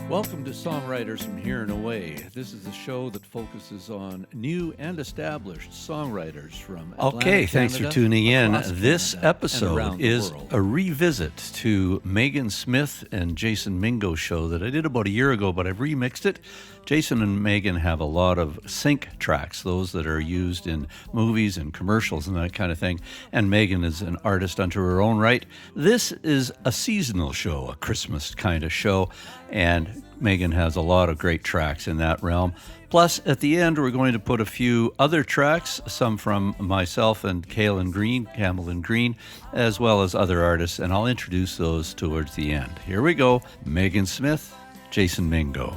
Welcome to Songwriters from Here and Away. This is a show that focuses on new and established songwriters from Atlantic Thanks for Canada, tuning in. across This Canada, and episode around the is world. a revisit to Meaghan Smith and Jason Mingo's show that I did about a year ago, but I've remixed it. Jason and Meaghan have a lot of sync tracks, those that are used in movies and commercials and that kind of thing. And Meaghan is an artist unto her own right. This is a seasonal show, a Christmas kind of show, and Meaghan has a lot of great tracks in that realm. Plus, at the end, we're going to put a few other tracks, some from myself and Campbell+Green, as well as other artists, and I'll introduce those towards the end. Here we go. Meaghan Smith, Jason Mingo.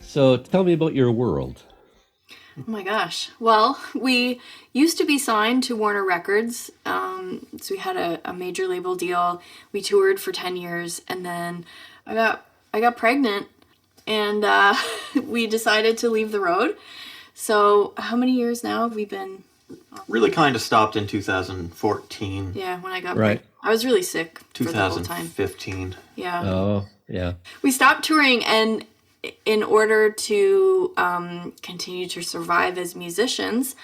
So tell me about your world. Oh my gosh. Well, we used to be signed to Warner Records. So we had a major label deal. We toured for 10 years, and then I got pregnant, and we decided to leave the road. So how many years now have we been? Really kind of stopped in 2014. Yeah, when I got Right. pregnant. I was really sick for the whole time. 2015. Yeah. Oh, yeah. We stopped touring, and in order to continue to survive as musicians,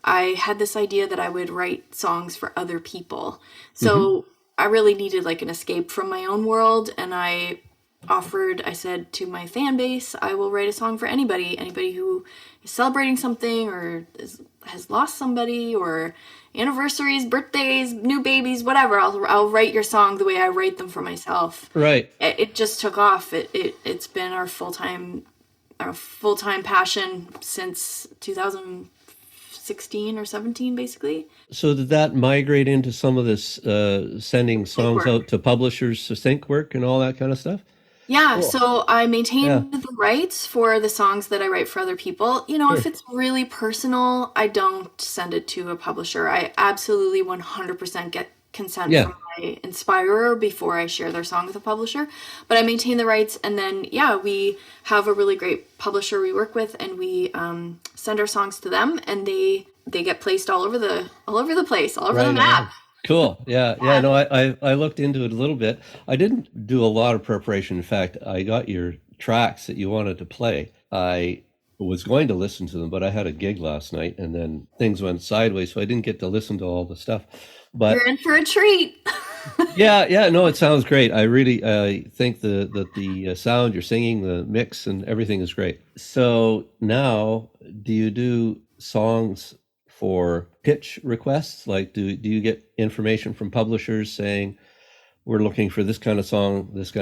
I had this idea that I would write songs for other people. So I really needed like an escape from my own world, and I said to my fan base, I will write a song for anybody who is celebrating something or has lost somebody, or anniversaries, birthdays, new babies, whatever. I'll write your song the way I write them for myself. Right. It just took off. It's been our full-time passion since 2016 or 17, basically. So did that migrate into some of this sending songs out to publishers to sync work and all that kind of stuff? Yeah, Cool. so I maintain the rights for the songs that I write for other people. You know, if it's really personal, I don't send it to a publisher. I absolutely 100% get consent from my inspirer before I share their song with a publisher. But I maintain the rights, and then, we have a really great publisher we work with, and we send our songs to them, and they get placed all over the place, all over the map. Cool. Yeah. No, I looked into it a little bit. I didn't do a lot of preparation. In fact, I got your tracks that you wanted to play. I was going to listen to them, but I had a gig last night, and then things went sideways, so I didn't get to listen to all the stuff. But you're in for a treat. no, it sounds great. I really think that the sound you're singing, the mix, and everything is great. So now, do you do songs for pitch requests? Like, do you get information from publishers saying, we're looking for this kind of song, this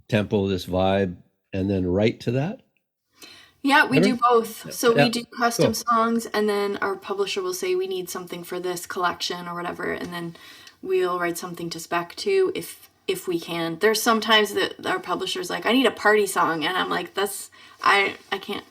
tempo, this vibe, and then write to that? Yeah, we do both. So Yeah, we do custom cool. songs, and then our publisher will say we need something for this collection or whatever, and then we'll write something to spec to if we can. There's sometimes that our publisher's like, I need a party song, and I'm like, I can't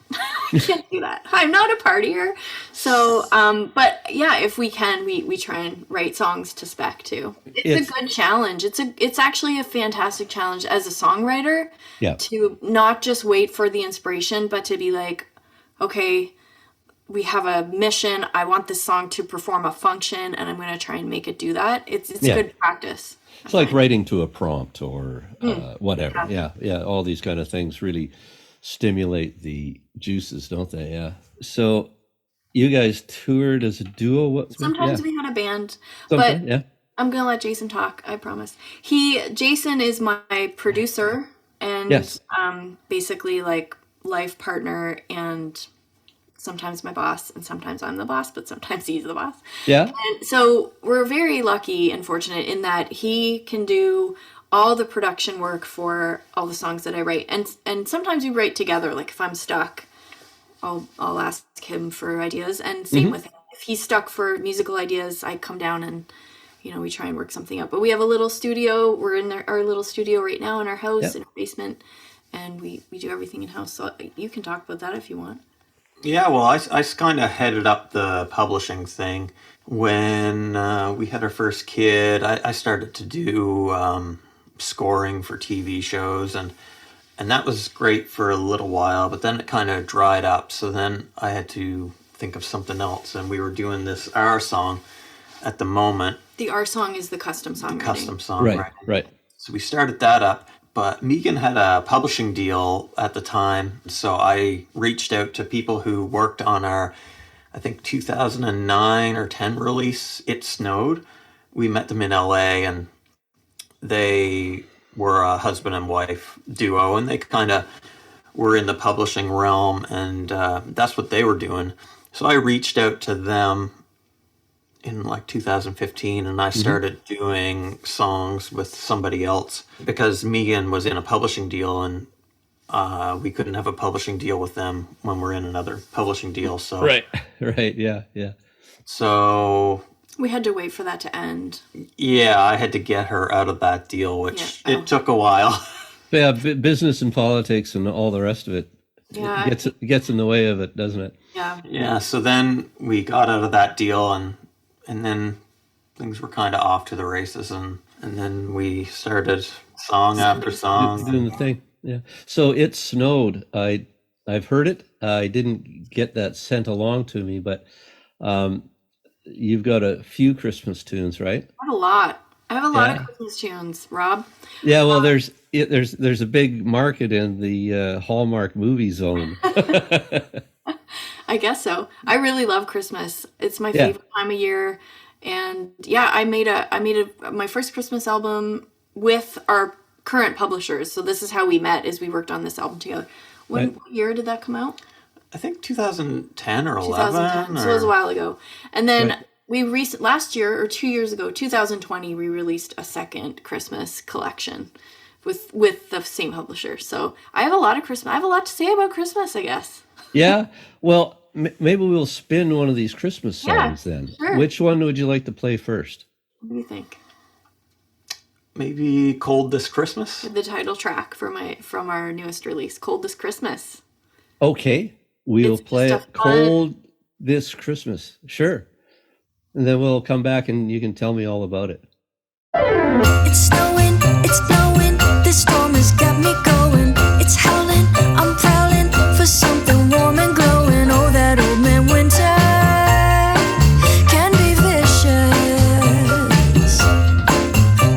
I can't do that. I'm not a partier. So but yeah, if we can, we try and write songs to spec too. It's a good challenge. It's actually a fantastic challenge as a songwriter to not just wait for the inspiration, but to be like, okay, we have a mission. I want this song to perform a function, and I'm going to try and make it do that. It's good practice. It's like writing to a prompt or whatever. Yeah. All these kind of things really stimulate the juices, don't they? Yeah. So you guys toured as a duo? Sometimes we had a band, Sometimes, but I'm going to let Jason talk, I promise. Jason is my producer and basically like life partner, and sometimes my boss, and sometimes I'm the boss, but sometimes he's the boss. Yeah. And so we're very lucky and fortunate in that he can do all the production work for all the songs that I write. And sometimes we write together. Like if I'm stuck, I'll ask him for ideas, and same with him. If he's stuck for musical ideas, I come down and, we try and work something out. But we have a little studio. We're in our little studio right now in our house, in our basement, and we do everything in house. So you can talk about that if you want. Yeah, well, I kind of headed up the publishing thing. When we had our first kid, I started to do scoring for TV shows, and that was great for a little while, but then it kind of dried up. So then I had to think of something else, and we were doing our song. at the moment. The Our Song is the custom songwriting. Custom songwriting. Right. So we started that up, but Meaghan had a publishing deal at the time. So I reached out to people who worked on our, I think, 2009 or 10 release, It Snowed. We met them in LA, and they were a husband and wife duo, and they kind of were in the publishing realm, and that's what they were doing. So I reached out to them in like 2015, and I started doing songs with somebody else because Meaghan was in a publishing deal, and we couldn't have a publishing deal with them when we're in another publishing deal. So Right, yeah. So We had to wait for that to end. yeah, I had to get her out of that deal, which it took a while. Yeah, business and politics and all the rest of it Yeah. gets in the way of it, doesn't it? Yeah. Yeah, so then we got out of that deal, and then things were kind of off to the races, and then we started song after song. Doing the thing. Yeah. So It Snowed. I've heard it. I didn't get that sent along to me, but you've got a few Christmas tunes, right? I have a lot. I have a lot Yeah. of Christmas tunes, Rob. Yeah. Well, there's a big market in the Hallmark movie zone. I guess so. I really love Christmas. It's my Yeah. favorite time of year. And yeah, I made my first Christmas album with our current publishers. So this is how we met, is we worked on this album together. What year did that come out? I think 2010 or 11. 2010. So it was a while ago. And then last year or 2 years ago, 2020, we released a second Christmas collection with the same publisher. So I have a lot to say about Christmas, I guess. Yeah. Well, maybe we'll spin one of these Christmas songs then. Sure. Which one would you like to play first? What do you think? Maybe Cold This Christmas? The title track from our newest release, Cold This Christmas. Okay. We'll It's play just it a fun- Cold This Christmas. Sure. And then we'll come back and you can tell me all about it. It's snowing, it's blowing, this storm has got me going. It's howling, I'm prowling for something warm and glowing. Oh, that old man winter can be vicious,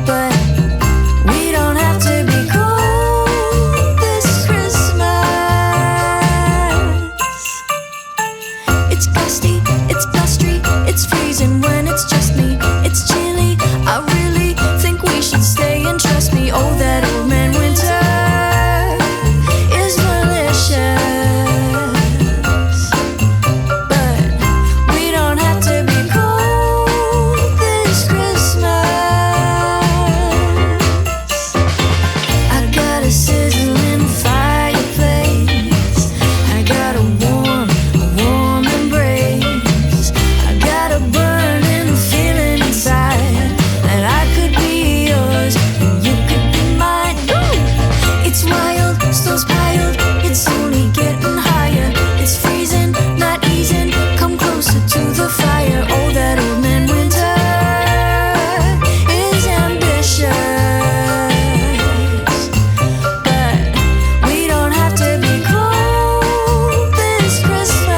but we don't have to be cold this Christmas. It's gusty, it's blustery, it's freezing when it's just me. It's chilly, I really think we should stay and trust me. Oh, that old man winter is malicious, but we don't have to be cold this Christmas. I got a sizzling fireplace, I got a warm embrace, I got a burning feeling inside that I could be yours and you could be mine. Ooh, it's wild, snow's piled, it's only getting higher. It's freezing, not easing, come closer to the fire. Oh, that old man winter is ambitious, but we don't have to be cold this Christmas.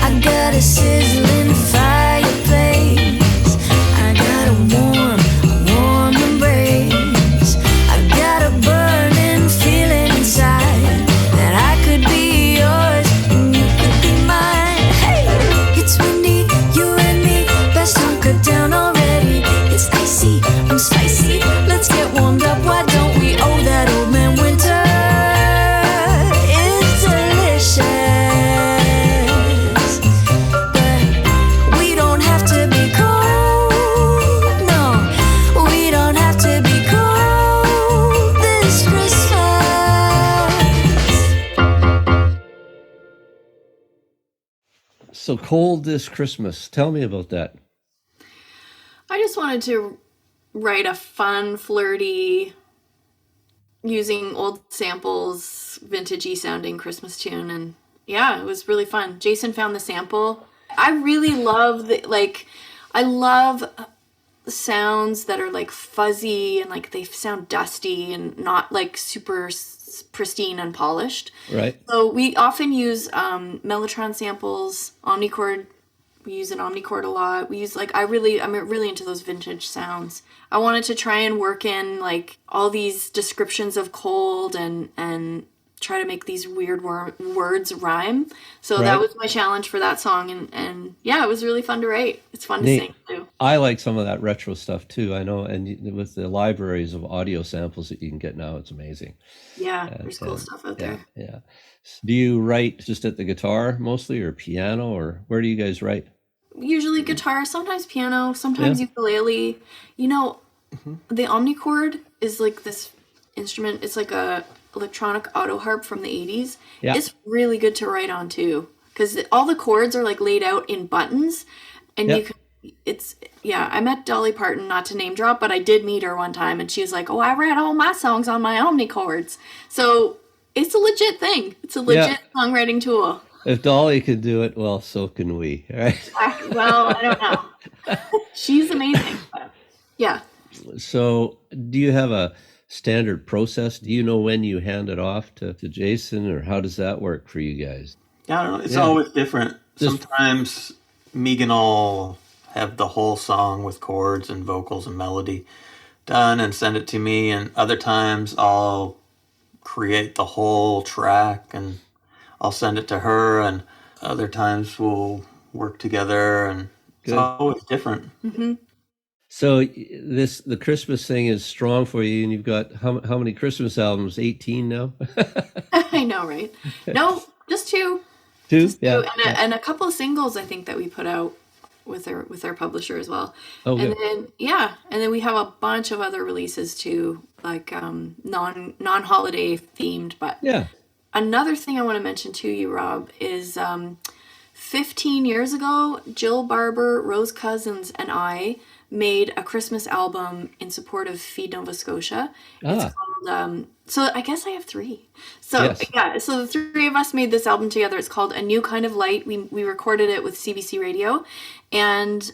I got a sizzling fireplace, I got a warm embrace, I got a burning feeling inside that I could be yours and you could be mine. Hey, it's windy, you and me, best hunker down already. It's icy, I'm spicy, let's get warmed up, why don't we? Oh, that old man winter is delicious, but we don't have to be cold. No, we don't have to be cold this Christmas. So Cold This Christmas. Tell me about that. I just wanted to write a fun, flirty, using old samples, vintagey sounding Christmas tune. And yeah, it was really fun. Jason found the sample. I really love I love sounds that are like fuzzy and like they sound dusty and not like super pristine and polished. Right. So we often use Mellotron samples, omnichord. We use an omnichord a lot. We use I'm really into those vintage sounds. I wanted to try and work in like all these descriptions of cold and try to make these weird words rhyme. So that was my challenge for that song, and yeah, it was really fun to write. It's fun to sing too. I like some of that retro stuff too. I know, and with the libraries of audio samples that you can get now, it's amazing. Yeah, there's cool stuff out there. Yeah. Do you write just at the guitar mostly, or piano, or where do you guys write? Usually guitar, sometimes piano, sometimes ukulele. You know, the omnichord is like this instrument. It's like a electronic auto harp from the 80s. Yeah. It's really good to write on too, because all the chords are like laid out in buttons, and you can. I met Dolly Parton, not to name drop, but I did meet her one time, and she was like, "Oh, I write all my songs on my omnichords." So it's a legit thing. It's a legit songwriting tool. If Dolly could do it, well, so can we, right? Well, I don't know. She's amazing. Yeah. So do you have a standard process? Do you know when you hand it off to Jason, or how does that work for you guys? Yeah, I don't know. It's always different. Sometimes Meaghan will have the whole song with chords and vocals and melody done and send it to me, and other times I'll create the whole track and I'll send it to her, and other times we'll work together, and it's always different. Mm-hmm. So the Christmas thing is strong for you, and you've got how many Christmas albums? 18 now? I know, right? No, just two. Two? Just yeah. Two. And a couple of singles I think that we put out with our publisher as well. Oh, and good. then we have a bunch of other releases too, like non-holiday themed, but yeah. Another thing I want to mention to you, Rob, is 15 years ago, Jill Barber, Rose Cousins, and I made a Christmas album in support of Feed Nova Scotia. It's called, so I guess I have three. So so the three of us made this album together. It's called A New Kind of Light. We recorded it with CBC Radio, and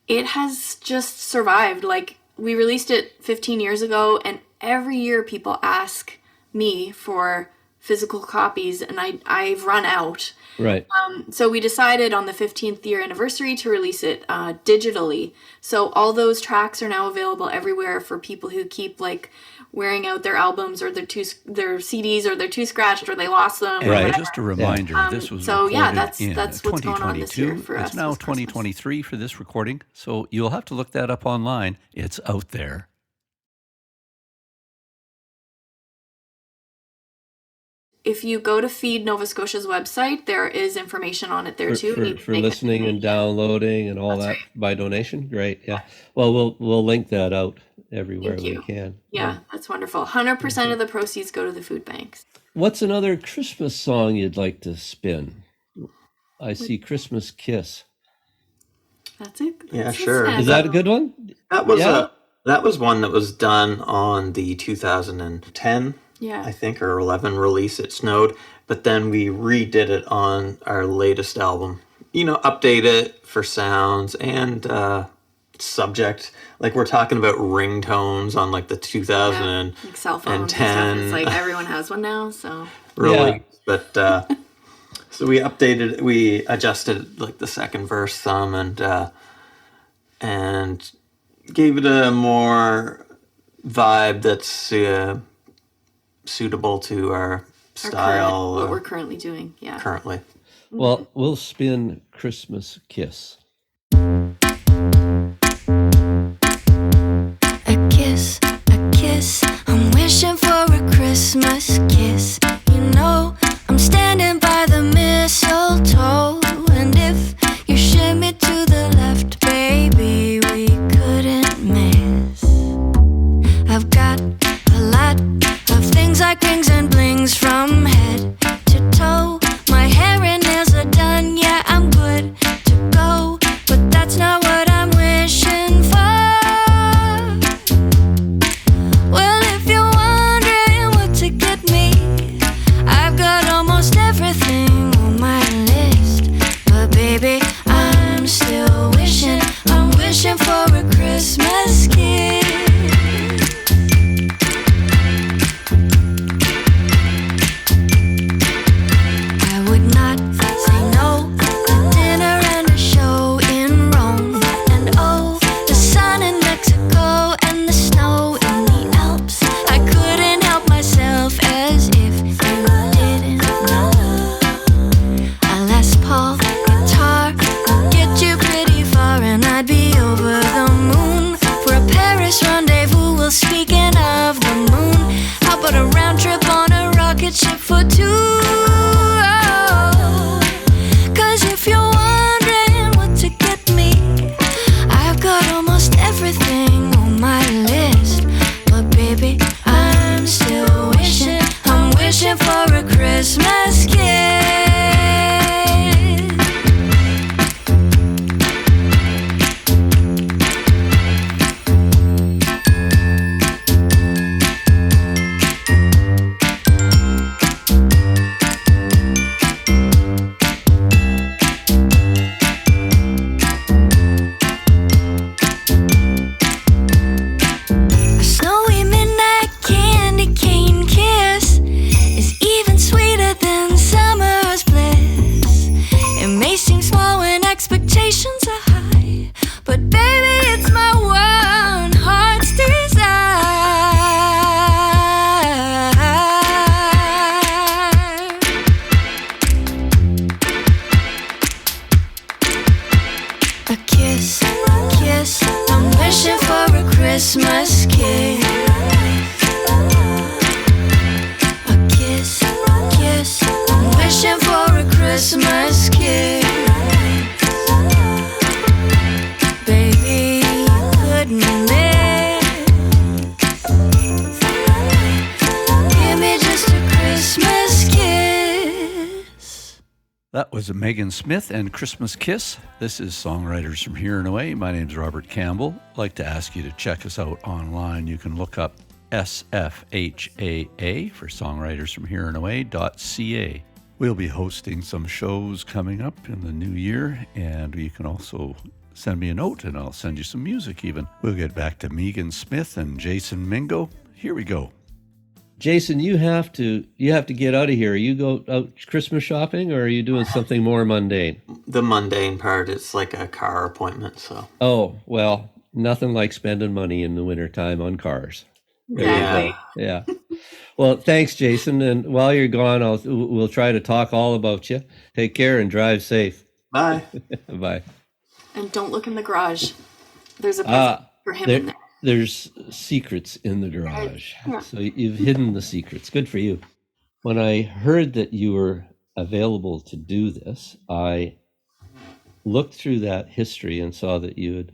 it has just survived. Like, we released it 15 years ago, and every year people ask me for physical copies, and I've run out. Right. So we decided on the 15th year anniversary to release it digitally. So all those tracks are now available everywhere for people who keep like wearing out their albums, or their CDs, or they're too scratched, or they lost them. Right. Just a reminder, this was recorded that's what's going on this year for us. It's now 2023 for this recording, so you'll have to look that up online. It's out there. If you go to Feed Nova Scotia's website, there is information on it there too. For listening and downloading and all that by donation. Great, yeah. Well, we'll link that out everywhere we can. Yeah, that's wonderful. 100% of the proceeds go to the food banks. What's another Christmas song you'd like to spin? I see Christmas Kiss. That's it. Yeah, sure. Is that a good one? That was one that was done on the 2010. Yeah. I think, or 11 release. It snowed, but then we redid it on our latest album. Update it for sounds and subject. Like, we're talking about ringtones on like the 2010. Like cell phones and stuff. It's like everyone has one now, so. Really, but so we adjusted like the second verse some, and gave it a more vibe that's suitable to our style. What we're currently doing, yeah. Currently. Well, we'll spin Christmas Kiss. A kiss, I'm wishing for a Christmas kiss. I'm standing by the mistletoe, and if you shimmy to the left, baby, we couldn't miss. I've got a lot of things like rings and blings from head to toe. My hair and nails are done, yeah, I'm good to go. Mexico and the snow in the Alps. I couldn't help myself as if you didn't know. A Les Paul guitar would get you pretty far, and I'd be over the moon for a Paris rendezvous. Well, speaking of the moon, how about a round trip on a rocket ship for two? Cause if you're wondering what to get me, I've got almost everything on my list. But baby, I'm still wishing, I'm wishing for a Christmas kiss. A snowy midnight candy cane kiss is even sweeter than summer's bliss. It may seem small when expectations are high, but baby, it's my one heart's desire. A kiss, I'm wishing for a Christmas kiss. A kiss, I'm wishing for a Christmas kiss. Baby, you couldn't live. Give me just a Christmas kiss. That was Meaghan Smith and Christmas Kiss. This is Songwriters from Here and Away. My name's Robert Campbell. I'd like to ask you to check us out online. You can look up SFHAA for Songwriters from Here and Away.ca. We'll be hosting some shows coming up in the new year, and you can also send me a note and I'll send you some music even. We'll get back to Meaghan Smith and Jason Mingo. Here we go. Jason, you have to get out of here. You go out Christmas shopping, or are you doing something more mundane? The mundane part is like a car appointment, so. Oh, well, nothing like spending money in the wintertime on cars. Exactly. Yeah. Well, thanks, Jason. And while you're gone, we'll try to talk all about you. Take care and drive safe. Bye. Bye. And don't look in the garage. There's a present for him in there. There's secrets in the garage. Yeah. So you've hidden the secrets. Good for you. When I heard that you were available to do this, I looked through that history and saw that you had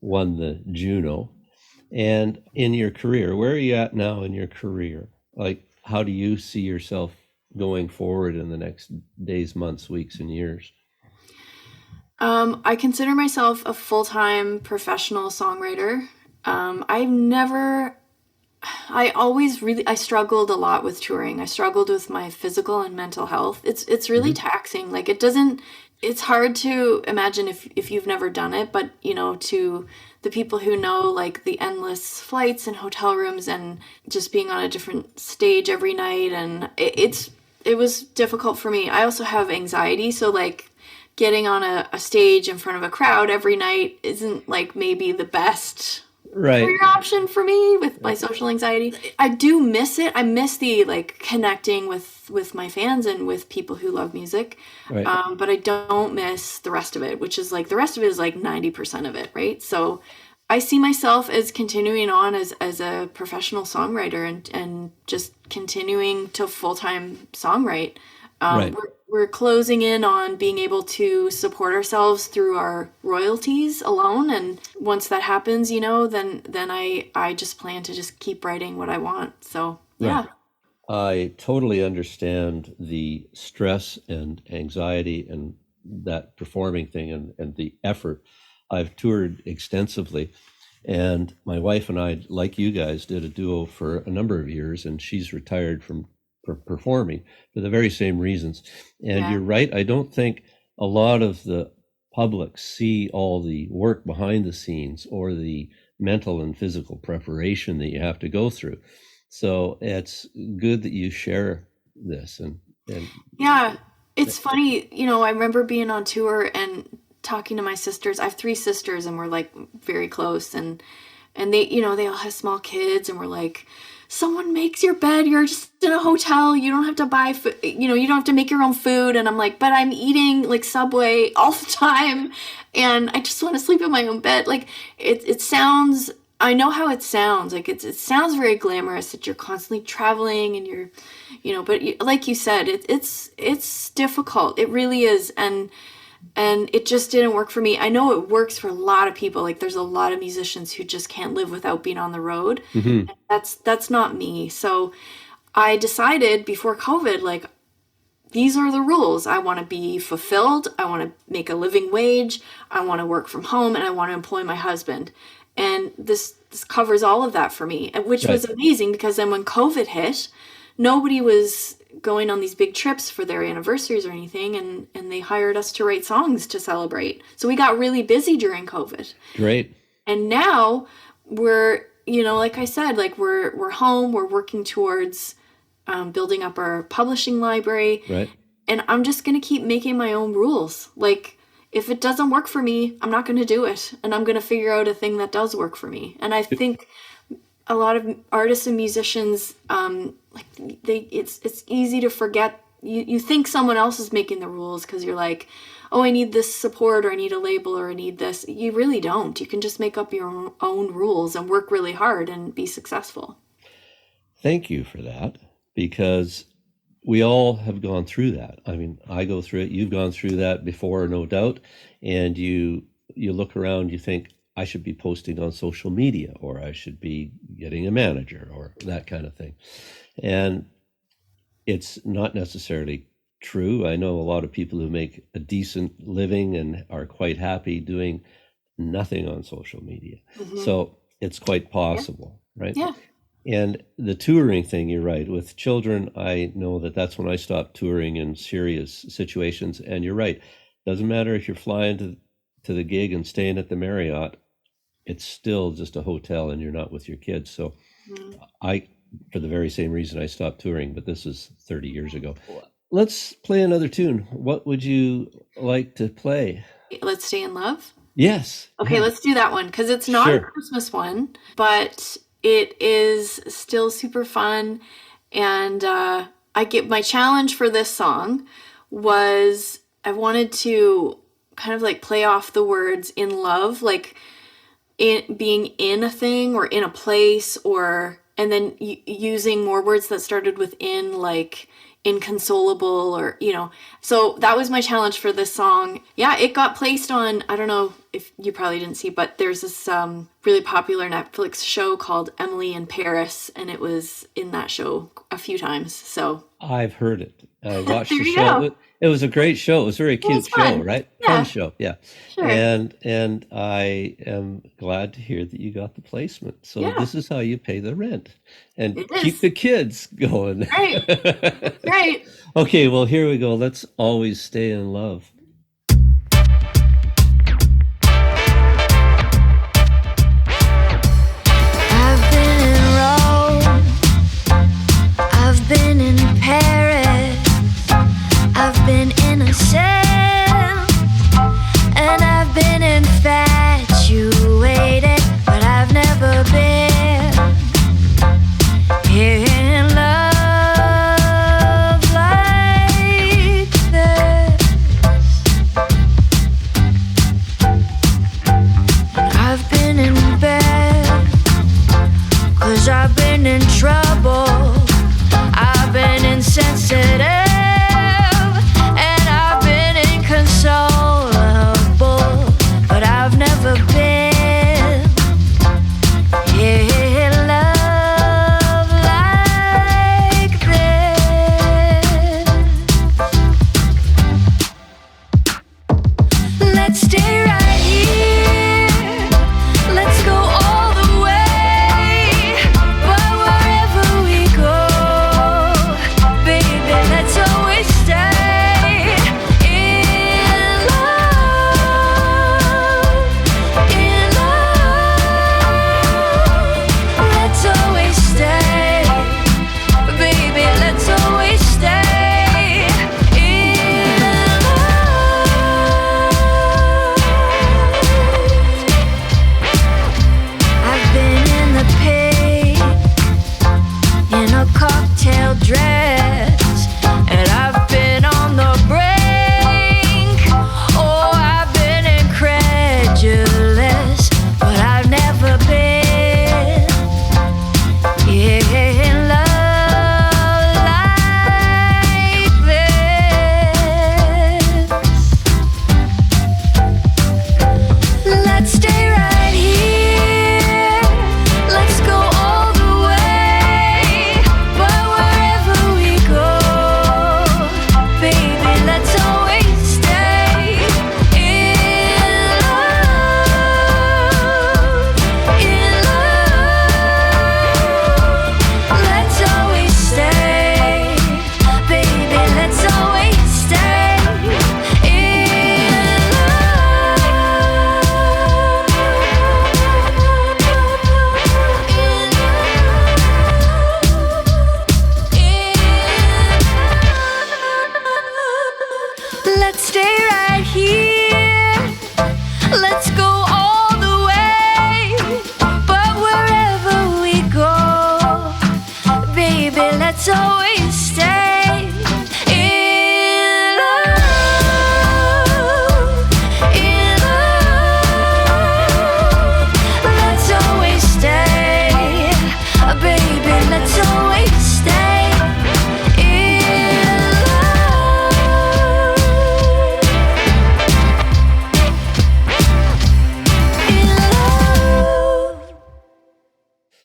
won the Juno. And in your career, where are you at now in your career? Like, how do you see yourself going forward in the next days, months, weeks, and years? I consider myself a full-time professional songwriter. I struggled a lot with touring. I struggled with my physical and mental health. It's really taxing. Like, it's hard to imagine if you've never done it, but to the people who know, like, the endless flights and hotel rooms and just being on a different stage every night. And it was difficult for me. I also have anxiety. So, like, getting on a stage in front of a crowd every night isn't, like, maybe the best career option for me with my social anxiety. I do miss it. I miss the, like, connecting with my fans and with people who love music. Right. But I don't miss the rest of it, which is like, the rest of it is like 90% of it, right? So I see myself as continuing on as a professional songwriter and just continuing to full-time songwrite. Right. We're closing in on being able to support ourselves through our royalties alone, and once that happens, then I just plan to just keep writing what I want. So yeah. Right. I totally understand the stress and anxiety and that performing thing and the effort. I've toured extensively, and my wife and I, like you guys, did a duo for a number of years, and she's retired from performing for the very same reasons. And Yeah. you're right. I don't think a lot of the public see all the work behind the scenes or the mental and physical preparation that you have to go through. So it's good that you share this. And Yeah, it's funny, I remember being on tour and talking to my sisters. I have 3 sisters and we're, like, very close, and and they, they all have small kids, and we're like, someone makes your bed, you're just in a hotel, you don't have to buy food, you don't have to make your own food. And I'm like, but I'm eating like Subway all the time, and I just want to sleep in my own bed. Like it sounds, I know how it sounds, like it sounds very glamorous that you're constantly traveling and you're, but like you said, it's difficult. It really is. And it just didn't work for me. I know it works for a lot of people. Like there's a lot of musicians who just can't live without being on the road. Mm-hmm. That's not me. So I decided before COVID, like, these are the rules. I want to be fulfilled. I want to make a living wage. I want to work from home, and I want to employ my husband. And this covers all of that for me, which was amazing, because then when COVID hit, nobody was going on these big trips for their anniversaries or anything, and they hired us to write songs to celebrate. So we got really busy during COVID. Great. And now we're, like I said, like we're home, we're working towards building up our publishing library. Right. And I'm just going to keep making my own rules. Like, if it doesn't work for me, I'm not going to do it. And I'm going to figure out a thing that does work for me. And I think a lot of artists and musicians, it's easy to forget. You think someone else is making the rules because you're like, oh, I need this support, or I need a label, or I need this. You really don't. You can just make up your own rules and work really hard and be successful. Thank you for that, because we all have gone through that. I mean, I go through it. You've gone through that before, no doubt. And you look around, you think, I should be posting on social media, or I should be getting a manager, or that kind of thing. And it's not necessarily true. I know a lot of people who make a decent living and are quite happy doing nothing on social media. Mm-hmm. So it's quite possible, right? Yeah. And the touring thing, you're right. With children, I know that's when I stopped touring in serious situations. And you're right. Doesn't matter if you're flying to the gig and staying at the Marriott, it's still just a hotel and you're not with your kids. So for the very same reason, I stopped touring, but this is 30 years ago. Let's play another tune. What would you like to play? Let's Stay in Love? Yes. Okay, let's do that one, because it's not a Christmas one, but it is still super fun. And I get my challenge for this song was I wanted to kind of like play off the words in love, like being in a thing or in a place, and then using more words that started with in, like inconsolable, or so that was my challenge for this song. Yeah, it got placed on, I don't know if you probably didn't see, but there's this really popular Netflix show called Emily in Paris, and it was in that show a few times. So I've heard it. I watched the show. It was a great show. It was a very cute show, right? Yeah. Fun show, yeah. Sure. And I am glad to hear that you got the placement. So this is how you pay the rent and keep the kids going. Right. Right. Okay, well, here we go. Let's always stay in love. I've been in Rome, I've been in Paris, I've been in a cell, and I've been infatuated, but I've never been in love like this. And I've been in bed, 'cause I've been in trouble, I've been insensitive, and I've been inconsolable, but I've never been in love like this. Let's stay right here, let's go all the way, but wherever we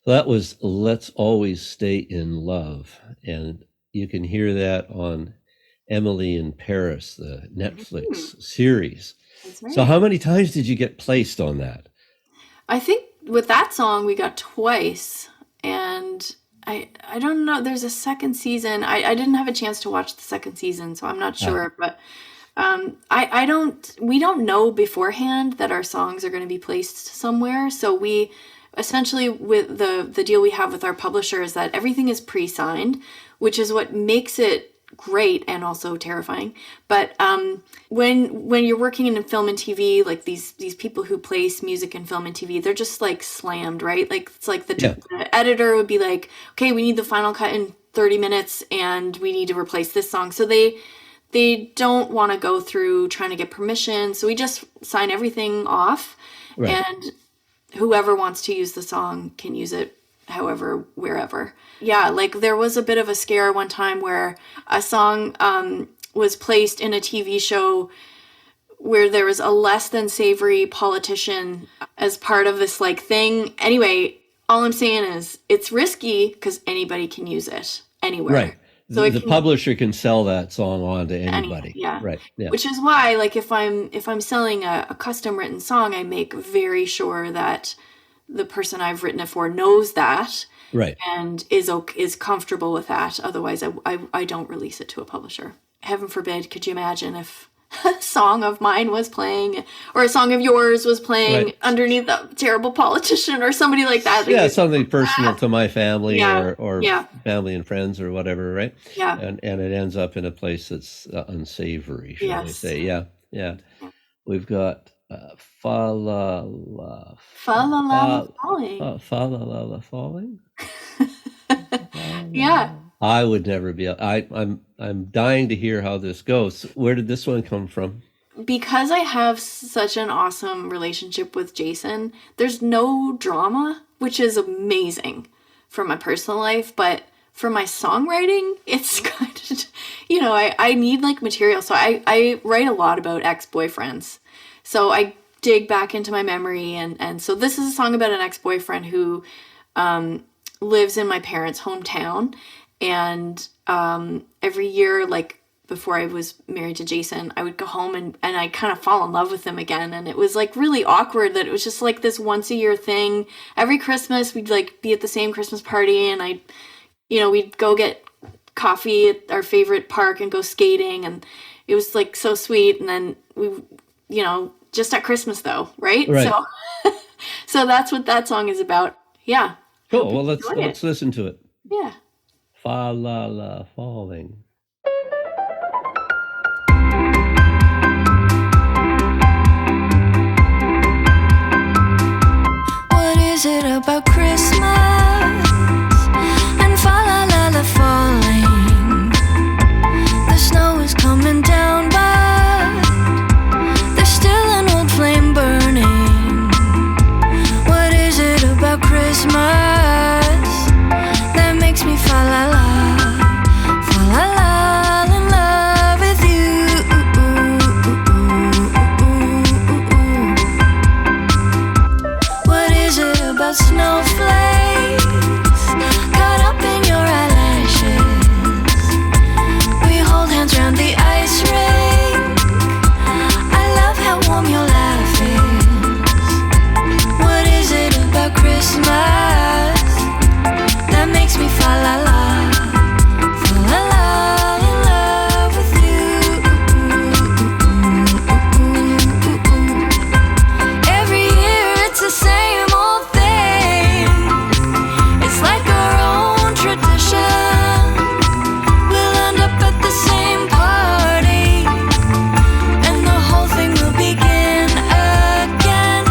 That was Let's Always Stay in Love. And you can hear that on Emily in Paris, the Netflix series. That's right. So how many times did you get placed on that? I think with that song we got twice, and I don't know, there's a second season. I didn't have a chance to watch the second season, so I'm not sure, but we don't know beforehand that our songs are going to be placed somewhere. So we essentially, with the deal we have with our publisher, is that everything is pre-signed, which is what makes it great and also terrifying. But when you're working in film and TV, like these people who place music in film and TV, they're just like slammed, right? Like it's like the editor would be like, okay, we need the final cut in 30 minutes and we need to replace this song. So they don't want to go through trying to get permission. So we just sign everything off, and whoever wants to use the song can use it however, wherever. Yeah, like there was a bit of a scare one time where a song was placed in a TV show where there was a less than savory politician as part of this like thing. Anyway, all I'm saying is it's risky because anybody can use it anywhere. Right. So the publisher can sell that song on to anybody. Yeah. Right. Yeah. Which is why, like, if I'm selling a custom written song, I make very sure that the person I've written it for knows that, right, and is comfortable with that. Otherwise, I don't release it to a publisher. Heaven forbid, could you imagine if a song of mine was playing, or a song of yours was playing underneath a terrible politician or somebody like that? Yeah, something personal to my family or Yeah. family and friends or whatever, right? Yeah. And it ends up in a place that's unsavory, shall we say. Yeah, yeah. We've got Fa La La Falling. Fa La La Falling? Yeah. I would never be. I'm dying to hear how this goes. Where did this one come from? Because I have such an awesome relationship with Jason, there's no drama, which is amazing for my personal life. But for my songwriting, it's kind of, I need like material. So I write a lot about ex-boyfriends. So I dig back into my memory. And so this is a song about an ex-boyfriend who lives in my parents' hometown. And every year, like before I was married to Jason, I would go home and I kind of fall in love with him again. And it was like really awkward that it was just like this once a year thing. Every Christmas we'd like be at the same Christmas party, and we'd go get coffee at our favorite park and go skating, and it was like so sweet. And then we, just at Christmas though, right? So that's what that song is about. Yeah. Cool. Well, let's listen to it. Yeah. Fa La La Falling. What is it about Christmas and fa la la la falling? The snow is coming down, but there's still an old flame burning. What is it about Christmas that makes me fa la la in love with you? What is it about snowflakes caught up in your eyelashes? We hold hands round the ice rink. I love how warm your laugh is. What is it about Christmas that makes me fa la la in love with you? Every year it's the same old thing. It's like our own tradition. We'll end up at the same party, and the whole thing will begin again.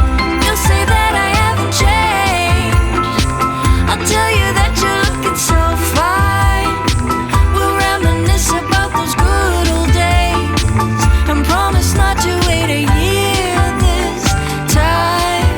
You'll say that I haven't changed. I'll tell you that you're looking so fine. We'll reminisce about those good old days and promise not to wait a year this time.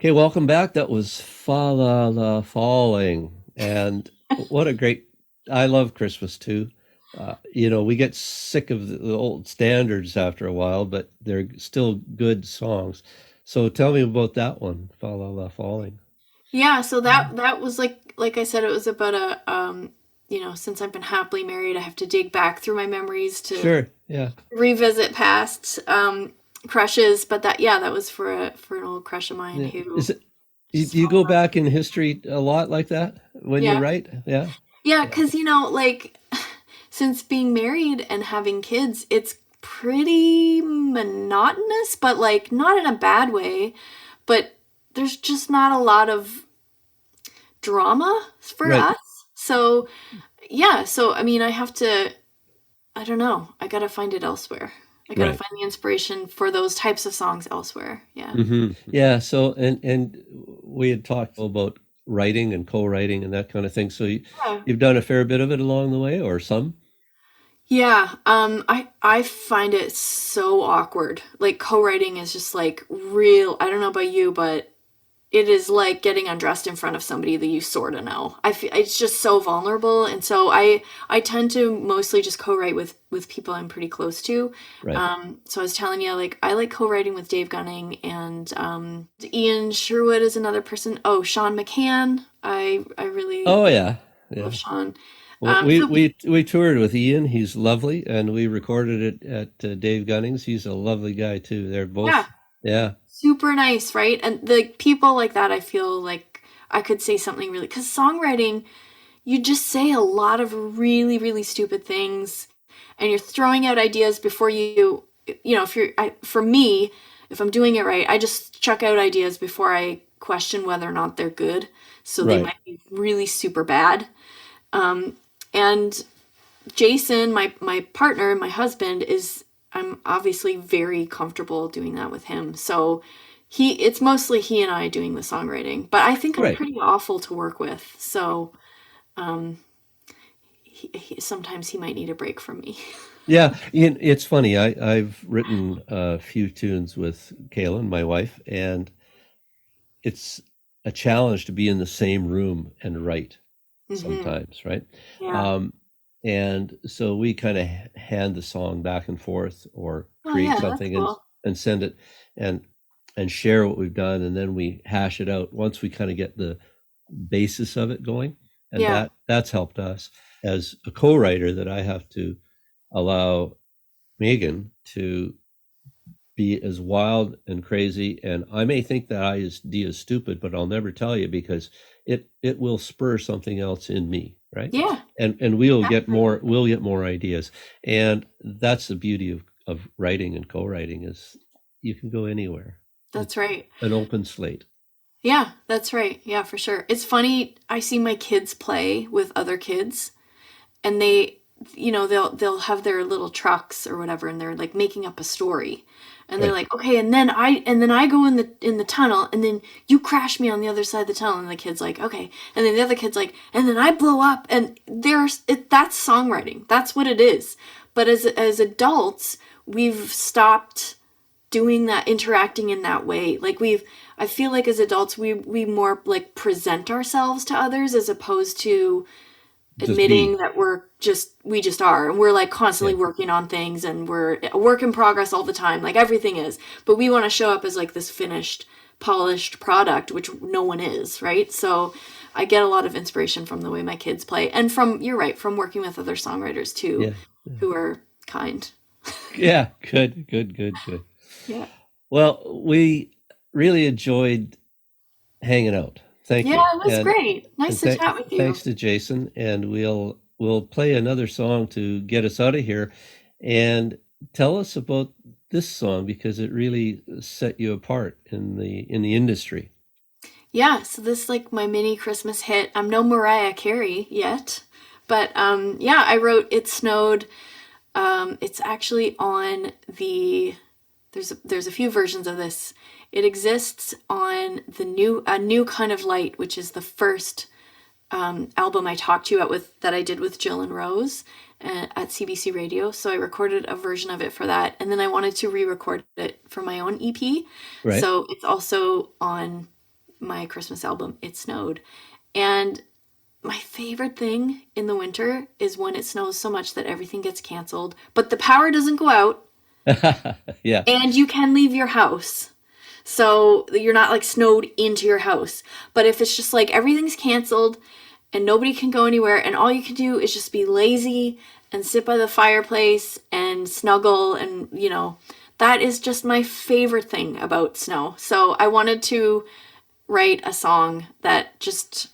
Hey, welcome back. That was Fa La La Falling. And what a great, I love Christmas too. We get sick of the old standards after a while, but they're still good songs. So tell me about that one, Fa La La Falling. Yeah, so that was like I said, it was about since I've been happily married, I have to dig back through my memories to Sure, yeah. revisit past crushes. But that was for an old crush of mine Yeah. who Is it, just you fell in go love back in with me. history a lot like that when you Yeah. write? Yeah. Yeah, because since being married and having kids, it's pretty monotonous, but like not in a bad way. But there's just not a lot of drama for Right, us. So yeah, so I mean, I don't know, I gotta find it elsewhere. I gotta right. find the inspiration for those types of songs elsewhere. Yeah. Yeah, so and we had talked about writing and co-writing and that kind of thing. So Yeah. you've done a fair bit of it along the way, or some? Yeah, I find it so awkward. Like co-writing is just like real. I don't know about you, but it is like getting undressed in front of somebody that you sort of know. I feel it's just so vulnerable, and so I tend to mostly just co-write with people I'm pretty close to. Right. So I was telling you, like I like co-writing with Dave Gunning and Ian Sherwood is another person. Oh, Sean McCann. I really Oh yeah, yeah. love Sean. Well, So we toured with Ian. He's lovely, and we recorded it at Dave Gunning's. He's a lovely guy too. They're yeah, both, yeah, super nice, right? And the people like that, I feel like I could say something really, because songwriting, you just say a lot of really, really stupid things, and you're throwing out ideas before if for me, if I'm doing it right, I just chuck out ideas before I question whether or not they're good. So they right. might be really super bad. And Jason, my partner, my husband, I'm obviously very comfortable doing that with him. So it's mostly he and I doing the songwriting, but I think I'm Right. pretty awful to work with. So sometimes he might need a break from me. Yeah, it's funny. I've written a few tunes with Kaylin, my wife, and it's a challenge to be in the same room and write sometimes, right? Yeah. Um, and so we kind of hand the song back and forth or Oh create yeah, that's something cool. and send it and share what we've done, and then we hash it out once we kind of get the basis of it going, and Yeah. that's helped us as a co-writer, that I have to allow Meaghan to be as wild and crazy, and I may think that idea is stupid, but I'll never tell you because it will spur something else in me, right? Yeah. And we'll get more ideas, and that's the beauty of writing and co-writing, is you can go anywhere. That's It's right. an open slate. Yeah, that's right. Yeah, for sure. It's funny. I see my kids play with other kids, and they'll have their little trucks or whatever, and they're like making up a story, and they're Right. like, okay, and then I go in the tunnel, and then you crash me on the other side of the tunnel, and the kid's like, okay, and then the other kid's like, and then I blow up, and that's songwriting. That's what it is. But as adults, we've stopped doing that, interacting in that way. Like I feel like as adults, we more like present ourselves to others as opposed to Just admitting be. that we just are, and we're like constantly Yeah. working on things, and we're a work in progress all the time, like everything is, but we want to show up as like this finished, polished product, which no one is, right? So I get a lot of inspiration from the way my kids play, and you're right, from working with other songwriters too, Yeah. who are kind. Yeah. Good. Yeah. Well, we really enjoyed hanging out. Thank Yeah, you. it was great. Nice And to chat with you. thanks to Jason. And we'll play another song to get us out of here. And tell us about this song, because it really set you apart in the industry. Yeah, so this is like my mini Christmas hit. I'm no Mariah Carey yet, but yeah, I wrote It Snowed. It's actually on there's a few versions of this. It exists on A New Kind of Light, which is the first album I talked to you that I did with Jill and Rose at CBC Radio. So I recorded a version of it for that, and then I wanted to re-record it for my own EP. Right. So it's also on my Christmas album, It Snowed. And my favorite thing in the winter is when it snows so much that everything gets canceled, but the power doesn't go out. Yeah. And you can leave your house. So you're not like snowed into your house. But if it's just like everything's canceled and nobody can go anywhere and all you can do is just be lazy and sit by the fireplace and snuggle, and that is just my favorite thing about snow. So I wanted to write a song that just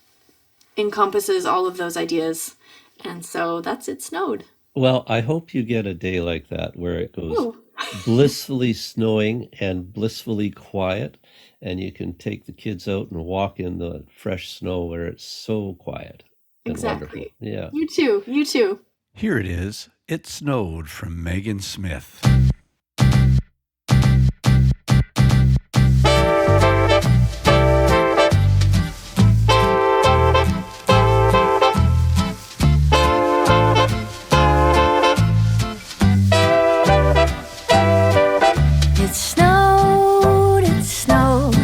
encompasses all of those ideas. And so that's It Snowed. Well, I hope you get a day like that where it goes Ooh. blissfully snowing and blissfully quiet, and you can take the kids out and walk in the fresh snow where it's so quiet and Exactly. wonderful. Yeah. You too. Here it is. It Snowed from Meaghan Smith. It snowed, it snowed,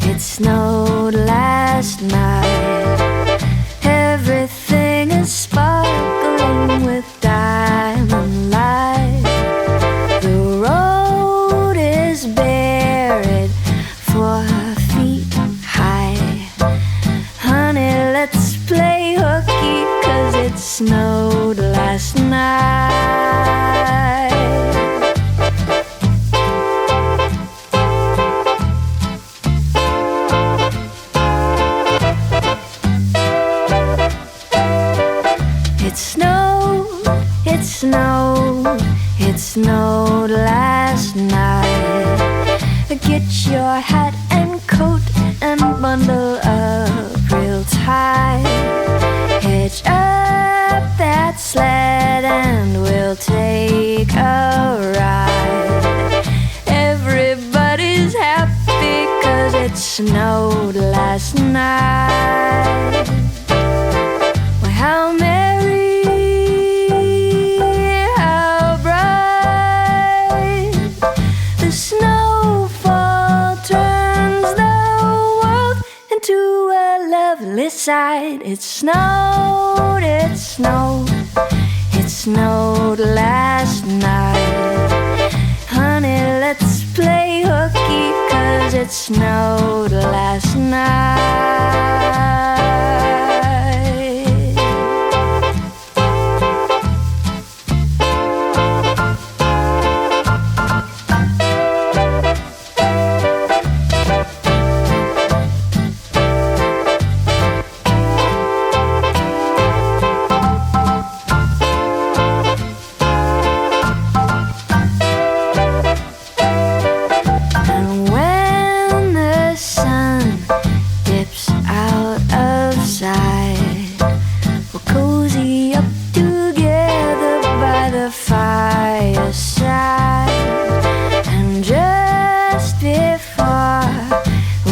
it snowed last night. Everything is sparkling with diamond light. The road is buried 4 feet high. Honey, let's play hooky, 'cause it snowed last night. It snowed, it snowed, it snowed last night. Get your hat and coat and bundle up real tight. Hitch up that sled and we'll take a ride. Everybody's happy 'cause it snowed last night. Well, how merry, how bright, the snowfall turns the world into a lovely sight. It snowed, it snowed, it snowed last night. Honey, let's play hooky, 'cause it snowed last night. And when the sun dips out of sight, we'll cozy up together by the fireside. And just before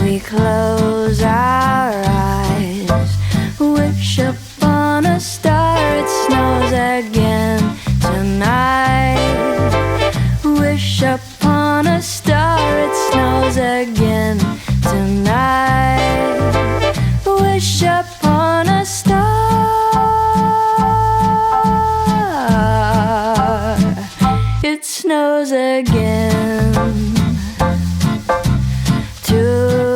we close our eyes, wish upon a star it snows again tonight. Wish upon a star it snows again tonight. Wish upon a star it snows again tonight.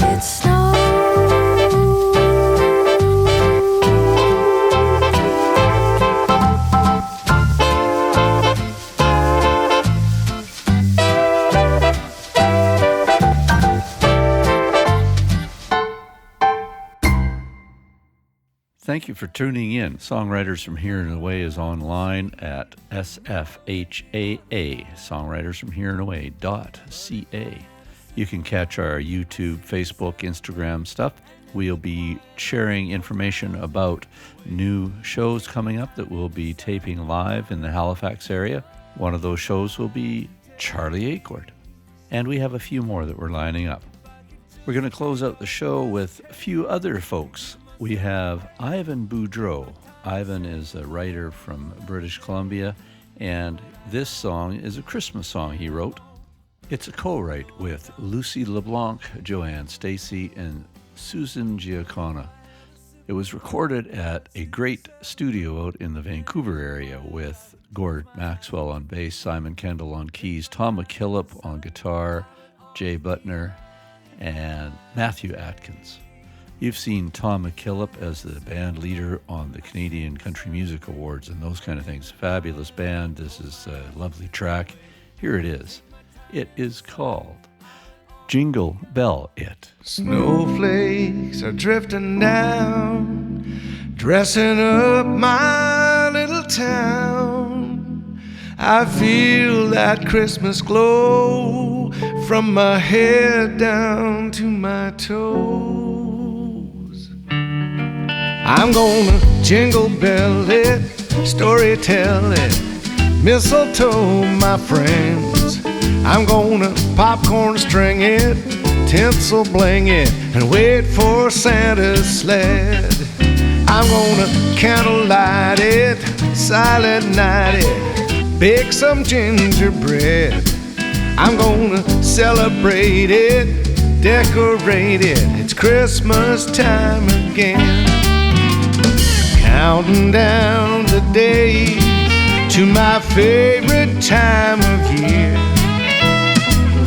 It snowed. Thank you for tuning in. Songwriters from Here and Away is online at SFHAA, songwritersfromhereandaway.ca. You can catch our YouTube, Facebook, Instagram stuff. We'll be sharing information about new shows coming up that we'll be taping live in the Halifax area. One of those shows will be Charlie Acord. And we have a few more that we're lining up. We're going to close out the show with a few other folks. We have Ivan Boudreau. Ivan is a writer from British Columbia, and this song is a Christmas song he wrote. It's a co-write with Lucy LeBlanc, Joanne Stacy, and Susan Giancana. It was recorded at a great studio out in the Vancouver area with Gord Maxwell on bass, Simon Kendall on keys, Tom McKillop on guitar, Jay Butner, and Matthew Atkins. You've seen Tom McKillop as the band leader on the Canadian Country Music Awards and those kind of things. Fabulous band. This is a lovely track. Here it is. It is called Jingle Bell It. Snowflakes are drifting down, dressing up my little town. I feel that Christmas glow from my head down to my toes. I'm gonna jingle bell it, story tell it, mistletoe my friends. I'm gonna popcorn string it, tinsel bling it, and wait for Santa's sled. I'm gonna candlelight it, silent night it, bake some gingerbread. I'm gonna celebrate it, decorate it, it's Christmas time again. Counting down the days to my favorite time of year,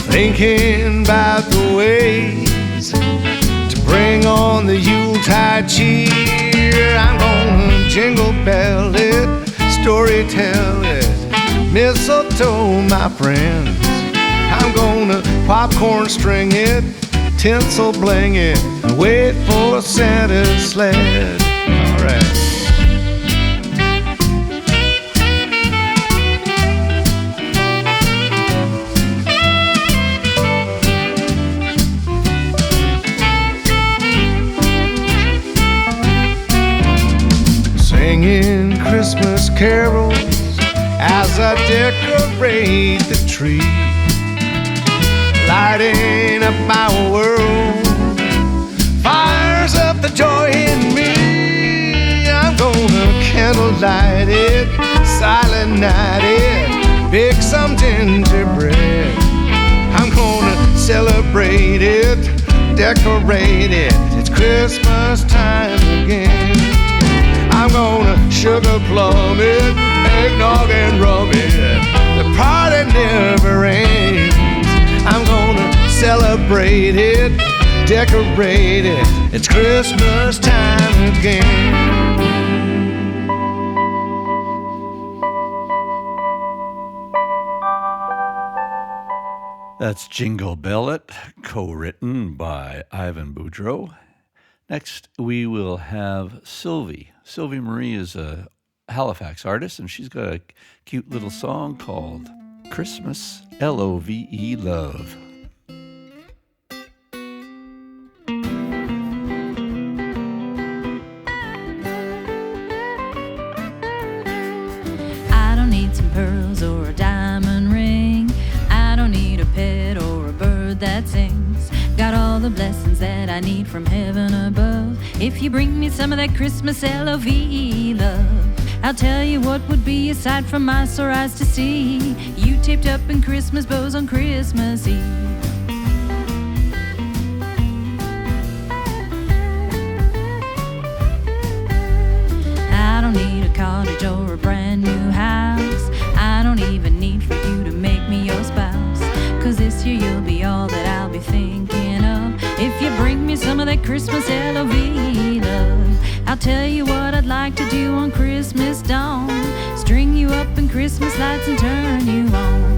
thinking about the ways to bring on the Yuletide cheer. I'm gonna jingle bell it, story tell it, mistletoe my friends. I'm gonna popcorn string it, tinsel bling it, and wait for Santa's sled. All right. Singing Christmas carols as I decorate the tree, lighting up my world, fires up the joy in me. I'm gonna candlelight it, silent night it, bake some gingerbread. I'm gonna celebrate it, decorate it, it's Christmas time again. I'm gonna sugar plum it, eggnog and rum it, the party never ends. I'm gonna celebrate it, decorate it, it's Christmas time again. That's Jingle Bell It, co-written by Ivan Boudreau. Next, we will have Sylvie. Sylvie Marie is a Halifax artist, and she's got a cute little song called Christmas, L-O-V-E, Love. I don't need some pearls or a diamond ring. I don't need a pet or a bird that sings. Got all the blessings that I need from heaven above. If you bring me some of that Christmas L-O-V-E love, I'll tell you what would be a sight from my sore eyes to see. You taped up in Christmas bows on Christmas Eve. I don't need a cottage or a brand new house. I don't even need for you to make me your spouse, 'cause this year you'll be all that I'll be thinking of. If you bring me some of that Christmas L-O-V-E love, I'll tell you what I'd like to do on Christmas dawn. String you up in Christmas lights and turn you on.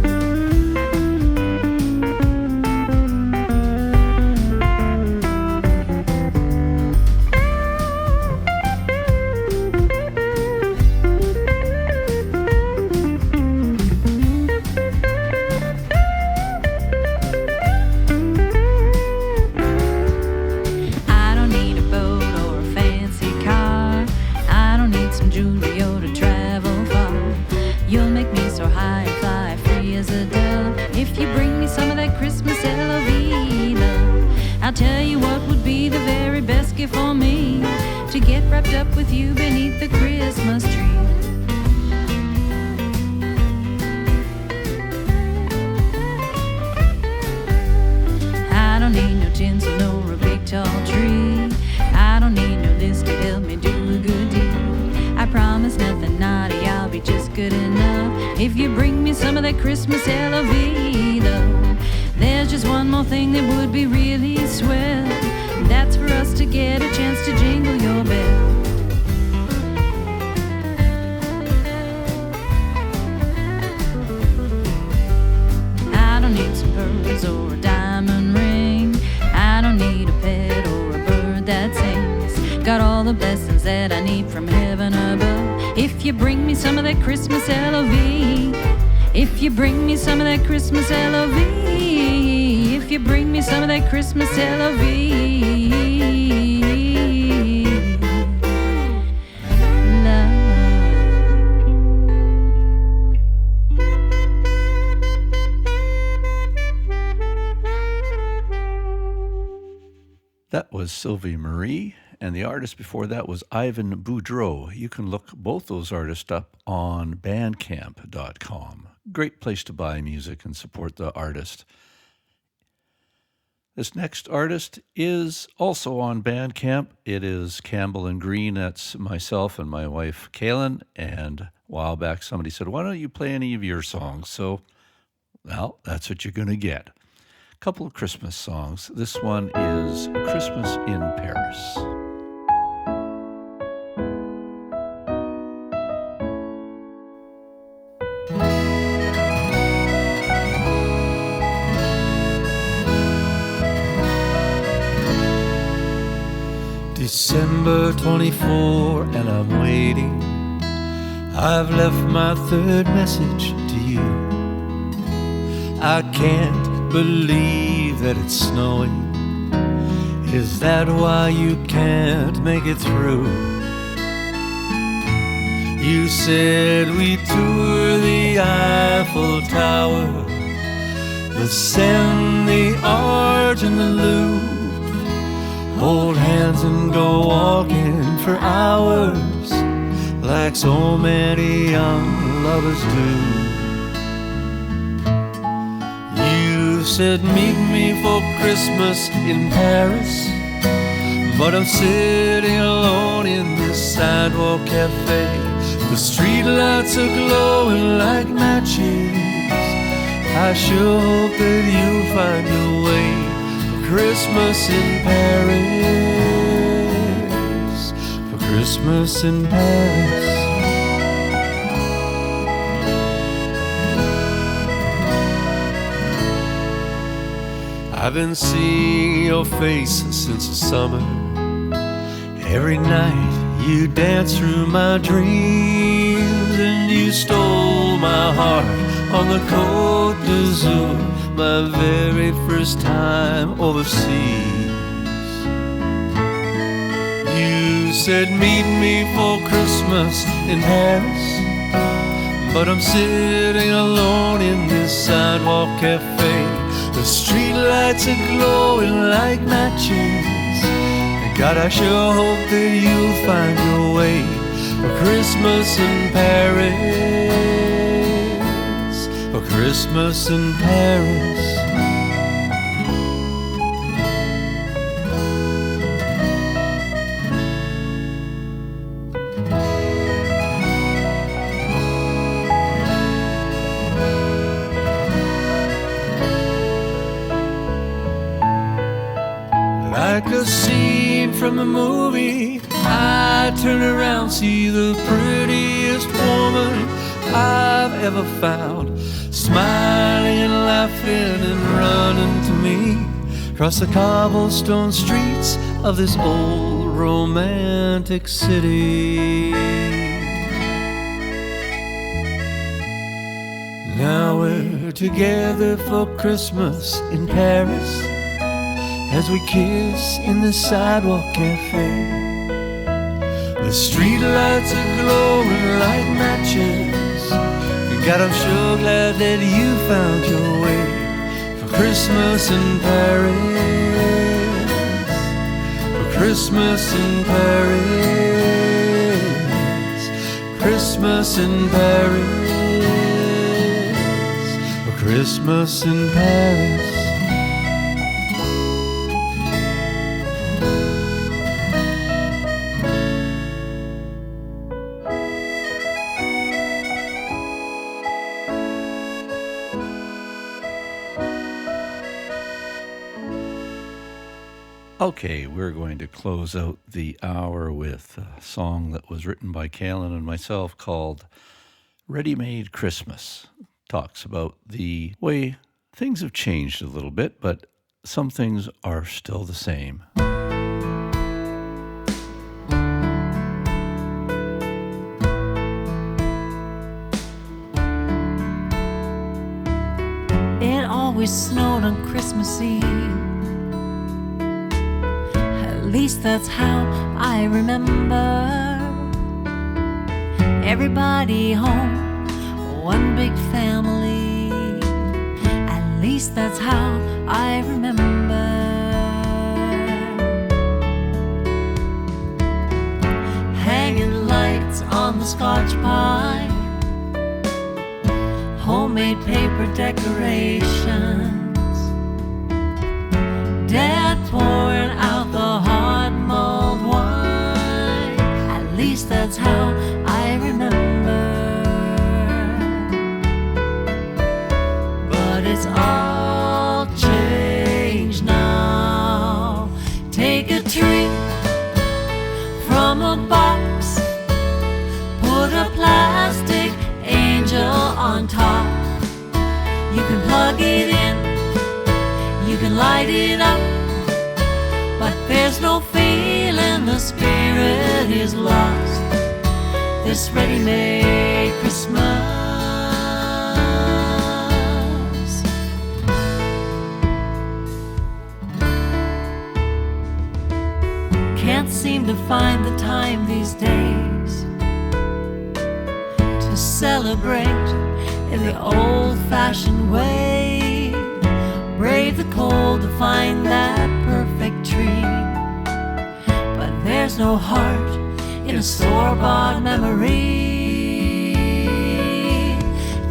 Jewelry or to travel far. You'll make me so high and fly free as a I'll tell you what would be the very best gift for me, to get wrapped up with you beneath the Christmas tree. I don't need no tinsel nor a big tall tree. I don't need no list to help me do a good deed. I promise nothing naughty, I'll be just good enough if you bring me some of that Christmas LOV, though. There's just one more thing that would be really swell, and that's for us to get a chance to jingle your bell. I don't need some pearls or a diamond ring. I don't need a pet or a bird that sings. Got all the blessings that I need from heaven above. If you bring me some of that Christmas LOV, if you bring me some of that Christmas LOV, if you bring me some of that Christmas LOV. That was Sylvie Marie, and the artist before that was Ivan Boudreau. You can look both those artists up on bandcamp.com. Great place to buy music and support the artist. This next artist is also on Bandcamp. It is Campbell+Green. That's myself and my wife, Kaylin. And a while back, somebody said, why don't you play any of your songs? So, well, that's what you're going to get. A couple of Christmas songs. This one is Christmas in Paris. December 24 and I'm waiting. I've left my third message to you. I can't believe that it's snowing. Is that why you can't make it through? You said we tour the Eiffel Tower, the Seine, the Arch and the Louvre, hold hands and go walking for hours like so many young lovers do. You said meet me for Christmas in Paris, but I'm sitting alone in this sidewalk cafe. The streetlights are glowing like matches. I sure hope that you'll find your way for Christmas in Paris, for Christmas in Paris. I've been seeing your face since the summer. Every night you dance through my dreams, and you stole my heart on the Côte d'Azur, my very first time overseas. You said meet me for Christmas in Paris, but I'm sitting alone in this sidewalk cafe. The streetlights are glowing like matches. God, I sure hope that you'll find your way for Christmas in Paris, for Christmas in Paris. Like a scene from a movie, I turn around, see the prettiest woman I've ever found, smiling and laughing and running to me across the cobblestone streets of this old romantic city. Now we're together for Christmas in Paris, as we kiss in the sidewalk cafe. The streetlights are glowing like matches. God, I'm sure glad that you found your way for Christmas in Paris, Christmas in Paris, Christmas in Paris, Christmas in Paris. Okay, we're going to close out the hour with a song that was written by Kaylin and myself called Ready Made Christmas. Talks about the way things have changed a little bit, but some things are still the same. It always snowed on Christmas Eve. At least that's how I remember. Everybody home, one big family. At least that's how I remember. Hanging lights on the Scotch pie, homemade paper decorations, Dad pouring out the hard mulled wine. At least that's how I remember. But it's all changed now. Take a tree from a box, put a plastic angel on top. You can plug it in, you can light it up, but there's no feeling, the spirit is lost. This ready-made Christmas can't seem to find the time these days to celebrate in the old-fashioned way. Brave the cold to find that perfect tree, but there's no heart in a store-bought memory.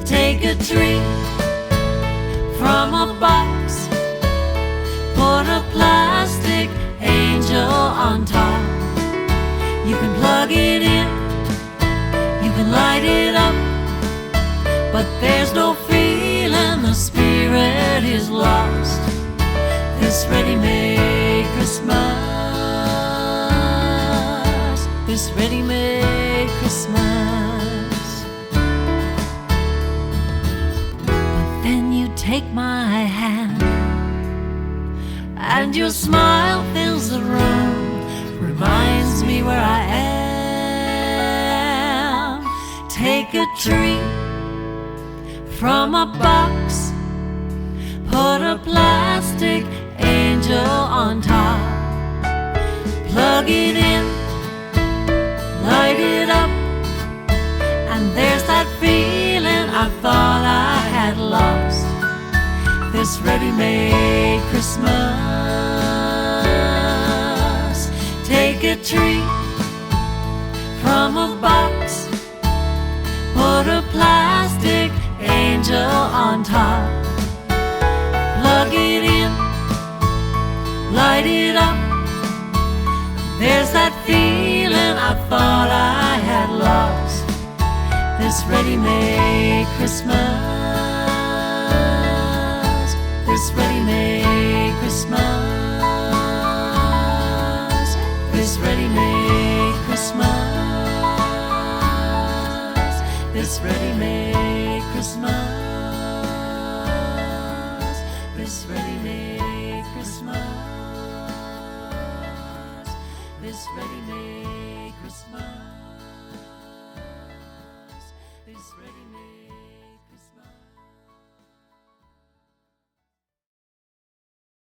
Take a tree from a box, put a plastic angel on top. You can plug it in, you can light it up, but there's no feeling, the spirit is lost. This ready-made Christmas, this ready-made Christmas. But then you take my hand, and your smile fills the room, reminds me where I am. Take a tree from a box, put a plastic angel on top. Plug it in, light it up, and there's that feeling I thought I had lost. This ready-made Christmas. Take a tree from a box, put a plastic angel on top. Plug it in, light it up, there's that feeling I thought I had lost. This ready-made Christmas, this ready-made Christmas, this ready-made Christmas, this ready-made Christmas, this ready-made Christmas, this ready-made Christmas, this ready-made